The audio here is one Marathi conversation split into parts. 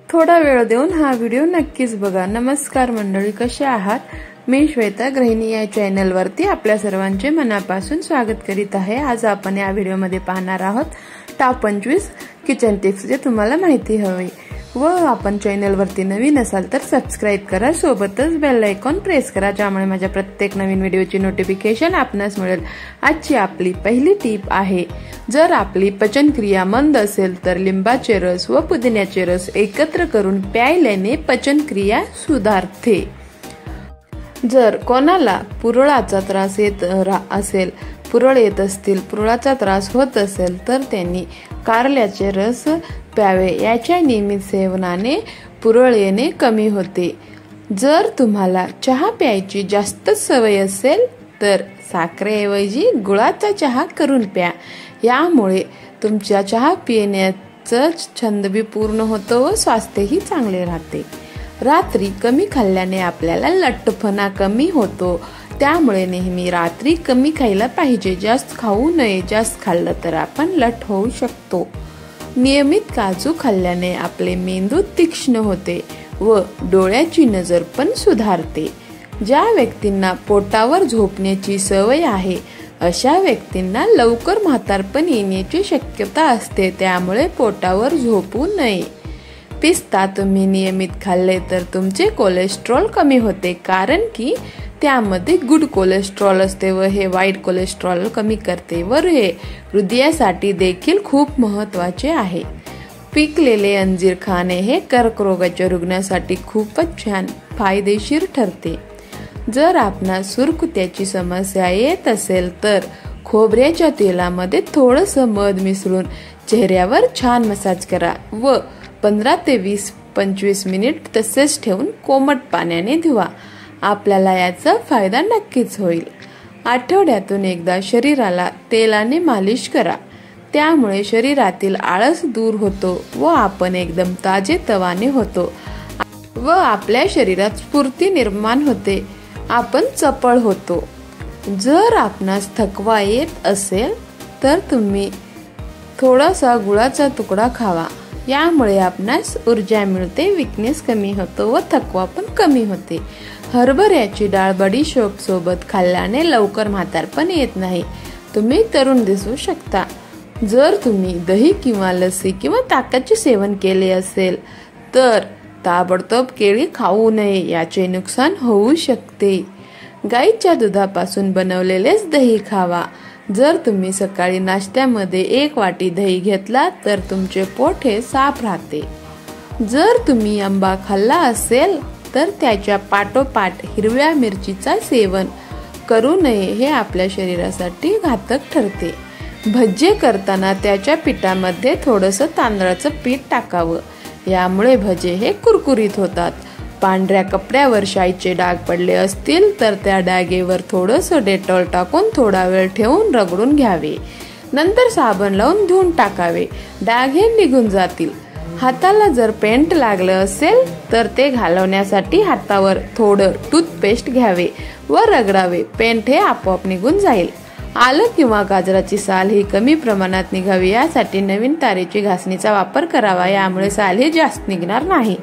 थोडा वेळ देऊन हा व्हिडिओ नक्कीच बघा। नमस्कार मंडळी, कसे आहात? मी श्वेता गृहिणी या चॅनल वरती आपल्या सर्वांचे मनापासून स्वागत करीत आहे। आज आपण या व्हिडिओ मध्ये पाहणार आहोत टॉप 25 किचन टिप्स जे तुम्हाला माहिती हवी व आपण चॅनल वरती नवीन असाल तर सबस्क्राइब करा, सोबतच बेल आयकॉन प्रेस करा, ज्यामुळे माझ्या प्रत्येक नवीन व्हिडिओची नोटिफिकेशन आपणास मिळेल। आजची आपली पहिली टिप आहे, जर आपली पचनक्रिया मंद असेल तर लिंबाचे रस व पुदिन्याचे रस एकत्र करून प्यायल्याने पचनक्रिया सुधारते। जर कोणाला पुरळाचा त्रास येत असतील, पुरळाचा त्रास होत असेल तर त्यांनी कारल्याचे रस प्यावे। याच्या नियमित सेवनाने पुरळ येणे कमी होते। जर तुम्हाला चहा प्यायची जास्त सवय असेल तर साखरेऐवजी गुळाचा चहा करून प्या। यामुळे तुमच्या चहा पिण्याचा छंद भी पूर्ण होतो व स्वास्थ्यही चांगले राहते। रात्री कमी खाल्ल्याने आपल्याला लठ्ठपणा कमी होतो, त्यामुळे नेहमी रात्री कमी खायला पाहिजे, जास्त खाऊ नये। जास्त खाल्लं तर आपण लठ्ठ होऊ शकतो। नियमित काजू खाल्ल्याने आपले मेंदू तीक्ष्ण होते व डोळ्याची नजर पण सुधारते। ज्या व्यक्तींना पोटावर झोपण्याची सवय आहे अशा व्यक्तींना लवकर म्हातारपण येण्याची शक्यता असते, त्यामुळे पोटावर झोपू नये। पिस्ता तुम्ही नियमित खाल्ले तर तुमचे कोलेस्ट्रॉल कमी होते, कारण की त्यामध्ये गुड कोलेस्ट्रॉल असते व हे वाईट कोलेस्ट्रॉल कमी करते व हे हृदयासाठी देखील खूप महत्त्वाचे आहे। पिकलेले अंजीर खाणे हे कर्करोगाच्या रुग्णासाठी खूपच छान फायदेशीर ठरते। जर आपणास सुरकुत्याची समस्या येत असेल तर खोबऱ्याच्या तेलामध्ये थोडंसं मध मिसळून चेहऱ्यावर छान मसाज करा व 15 ते 20-25 मिनिट तसेच ठेवून कोमट पाण्याने धुवा। आपल्याला याचा फायदा नक्कीच होईल। आठवड्यातून एकदा शरीराला तेलाने मालिश करा, त्यामुळे शरीरातील आळस दूर होतो व आपण एकदम ताजेतवाने होतो व आपल्या शरीरात स्फूर्ती निर्माण होते, आपण चपळ होतो। जर आपणास थकवा येत असेल तर तुम्ही थोडासा गुळाचा तुकडा खावा, यामुळे आपणास ऊर्जा मिळते, विकनेस कमी होतो व थकवा पण कमी होते। हरभऱ्याची डाळ बडीशोप सोबत खाल्ल्याने लवकर म्हातारपण येत नाही, तुम्ही तरुण दिसू शकता। जर तुम्ही दही किंवा लस्सी किंवा ताकाचे सेवन केले असेल तर ताबडतोब केळी खाऊ नये, याचे नुकसान होऊ शकते। गाईच्या दुधापासून बनवलेलेच दही खावा। जर तुम्ही सकाळी नाश्त्यामध्ये 1 वाटी दही घेतला तर तुमचे पोट हे साफ राहते। जर तुम्ही आंबा खाल्ला असेल तर त्याच्या पाठोपाठ हिरव्या मिरचीचा सेवन करू नये, हे आपल्या शरीरासाठी घातक ठरते। भज्जे करताना त्याच्या पिठामध्ये थोडंसं तांदळाचं पीठ टाकावं, यामुळे भजे हे कुरकुरीत होतात। पांढऱ्या कपड्यावर शाईचे डाग पडले असतील तर त्या डागेवर थोडंसं डेटॉल टाकून थोडा वेळ ठेवून रगडून घ्यावे, नंतर साबण लावून धुवून टाकावे, डाग हे निघून जातील। हाताला जर पेंट लागलं असेल तर ते घालवण्यासाठी हातावर थोडं टूथपेस्ट घ्यावे व रगडावे, पेंट हे आपोआप निघून जाईल। आलं किंवा गाजराची साल ही कमी प्रमाणात निघावी, यासाठी नवीन तारेची घासणीचा वापर करावा, यामुळे साल ही जास्त निघणार नाही।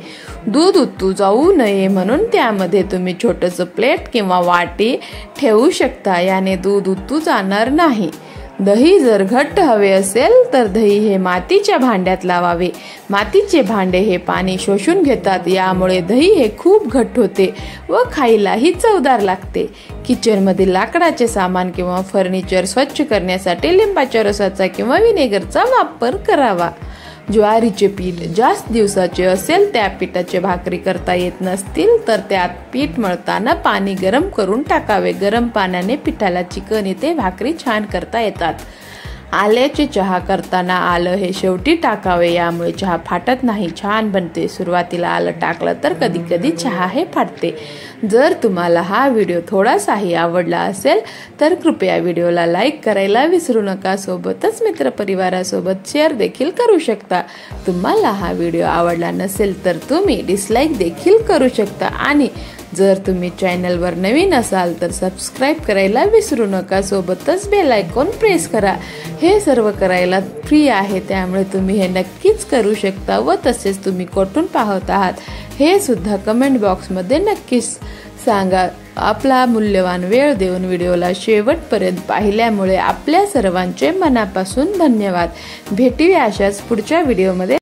दूध उतू जाऊ नये म्हणून त्यामध्ये तुम्ही छोटंसं प्लेट किंवा वाटी ठेवू शकता, याने दूध उतू जाणार नाही। दही जर घट्ट हवे असेल तर दही हे मातीच्या भांड्यात लावावे, मातीचे भांडे हे पाणी शोषून घेतात, यामुळे दही हे खूप घट्ट होते व खायलाही चवदार लागते। किचन मध्ये लाकडाचे सामान किंवा फर्निचर स्वच्छ करण्यासाठी लिंबाच्या रसाचा किंवा विनेगरचा वापर करावा। ज्वारीचे पीठ जास्त दिवसाचे असेल, त्या पिठाचे भाकरी करता येत नसतील तर त्यात पीठ मळताना पाणी गरम करून टाकावे, गरम पाण्याने पिठाला चिकन येते, भाकरी छान करता येतात। आल्याचे चहा करताना आलं हे शेवटी टाकावे, यामुळे चहा फाटत नाही, छान बनते। सुरुवातीला आलं टाकलं तर कधी कधी चहा हे फाटते। जर तुम्हाला हा व्हिडिओ थोडासाही आवडला असेल तर कृपया व्हिडिओला लाईक करायला विसरू नका, सोबतच मित्रपरिवारासोबत शेअर देखील करू शकता। तुम्हाला हा व्हिडिओ आवडला नसेल तर तुम्ही डिसलाईक देखील करू शकता आणि जर तुम्ही चॅनलवर नवीन असाल तर सबस्क्राईब करायला विसरू नका, सोबतच बेल आयकॉन प्रेस करा। हे सर्व करायला फ्री आहे, त्यामुळे तुम्ही हे नक्कीच करू शकता। व तसेच तुम्ही कुठून पाहत आहात हे सुद्धा कमेंट बॉक्समध्ये नक्कीच सांगा। आपला मूल्यवान वेळ देऊन व्हिडिओला शेवटपर्यंत पाहिल्यामुळे आपल्या सर्वांचे मनापासून धन्यवाद। भेटूया अशाच पुढच्या व्हिडिओमध्ये।